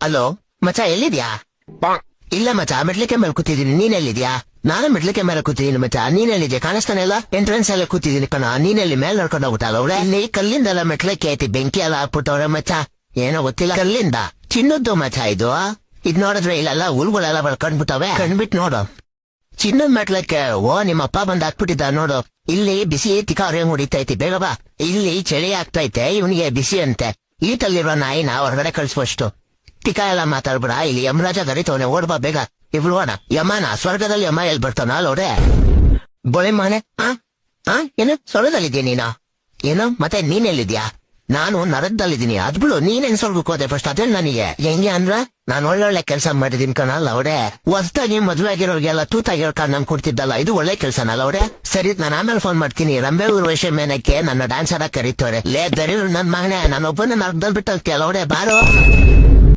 Hello ಮಚ್ಚ, ಎಲ್ಲಿದ್ಯಾ? ಇಲ್ಲ ಮಚ್ಚ, ಮೆಟ್ಲಿಕೆ ಮೇಲೆ ಕೂತಿದ್ದೀನಿ. ನೀನ್ ಎಲ್ಲಿದ್ಯಾ? ನಾನು ಮೆಟ್ಲಿಕೆ ಮೇಲೆ ಕೂತಿದ್ದೀನಿ ಮಚ್ಚ. ನೀನ್ ಎಲ್ಲಿದ್ಯಾ? ಕಾಣಿಸ್ತಾನೆ ಇಲ್ಲ. ಎಂಟ್ರೆನ್ಸ್ ಎಲ್ಲ ಕೂತಿದ್ದೀನಿ ಕಣ. ನೀನೆಲ್ಲಿ ಮೇಲೆ ನಡ್ಕೊಂಡು ಹೋಗ್ಬಿಟ್ಟಲ್ಲ ಅವ್ರೆ? ಇಲ್ಲಿ ಕಲ್ಲಿಂದೆಲ್ಲ ಮೆಟ್ಲಿಕೆ ಐತಿ, ಬೆಂಕಿ ಎಲ್ಲ ಹಾಕ್ಬಿಟ್ಟವ್ರೆ ಮಚ್ಚ. ಏನೋ ಗೊತ್ತಿಲ್ಲ. ಕಲ್ಲಿಂದ ಚಿನ್ನದ್ದು ಮಚ್ಚ ಇದು. ಇದ್ ನೋಡಿದ್ರೆ ಇಲ್ಲೆಲ್ಲ ಹುಲ್ಗಳೆಲ್ಲ ಕಣ್ಬಿಟ್ಟವೆ. ಕಣ್ಬಿಟ್ ನೋಡು. ಚಿನ್ನದ ಮೆಟ್ಲಕ್ಕೆ. ಓ, ನಿಮ್ಮ ಅಪ್ಪ ಬಂದ್ ಹಾಕ್ಬಿಟ್ಟಿದ್ದ ನೋಡು. ಇಲ್ಲಿ ಬಿಸಿ ತಿಕಾರಿ ಹೊಡಿತೈತಿ, ಬೇಗ ಬಾ. ಇಲ್ಲಿ ಚಳಿ ಆಗ್ತೈತೆ, ಇವನಿಗೆ ಬಿಸಿ ಅಂತೆ. ಈಟಲ್ಲಿರೋ ನಾಯಿನ ಹೊರಗಡೆ ಕಳ್ಸುವಷ್ಟು. ಟಿಕ ಎಲ್ಲ ಮಾತಾಡ್ಬಿಡ. ಇಲ್ಲಿ ಯಮರಾಜ ಗರಿತವನೆ, ಓಡ್ಬಾ ಬೇಗ. ಇವ್ಳು ಓಡ. ಯಮನ ಸ್ವರ್ಗದಲ್ಲಿ ಯಮ ಎಲ್ಲಿ ಬರ್ತಾನ ಅಲ್ಲೋಡೆ. ಬೋಳೆ ಮಾನೆ. ಏನು ಸ್ವರ್ಗದಲ್ಲಿದ್ಯಾ ನೀನು? ಏನು ಮತ್ತೆ ನೀನೆಲ್ಲಿದ್ಯಾ? ನಾನು ನರಕದಲ್ಲಿದ್ದೀನಿ. ಅದ್ಬಿಡು, ನೀನೇನ್ ಸ್ವರ್ಗಕ್ಕೆ ಹೋದೆ ಫಸ್ಟ್ ಅದೇ ನನಗೆ. ಹೆಂಗೆ ಅಂದ್ರ ನಾನು ಒಳ್ಳೊಳ್ಳೆ ಕೆಲಸ ಮಾಡಿದೀನಿ ಕಣಲ್ಲ ಅವ್ರೆ. ಹೊಸ್ದಾಗಿ ಮದ್ವೆ ಆಗಿರೋರ್ಗೆಲ್ಲ ತೂತಾಗಿರೋ ಕಾರ್ ನಮ್ ಕೊಡ್ತಿದ್ದಲ್ಲ, ಇದು ಒಳ್ಳೆ ಕೆಲ್ಸನಲ್ಲ ಅವ್ರೆ. ಸರಿ, ನಾನು ಆಮೇಲೆ ಫೋನ್ ಮಾಡ್ತೀನಿ. ರಂಬೆ ಊರ್ವಶಿ ಮೇನಕ್ಕೆ ನನ್ನ ಡ್ಯಾನ್ಸ್ ಆಡಕ್ ಕರೀತವ್ರೆ. ಲೇ ದರಿ ನನ್ ಮಗನೇ, ನಾನೊಬ್ಬನ ನರಕದಲ್ಲಿ ಬಿಟ್ಟು ಹೋಗ್ತೀಯಲ್ಲ ಅವ್ರೆ, ಬಾರೋ.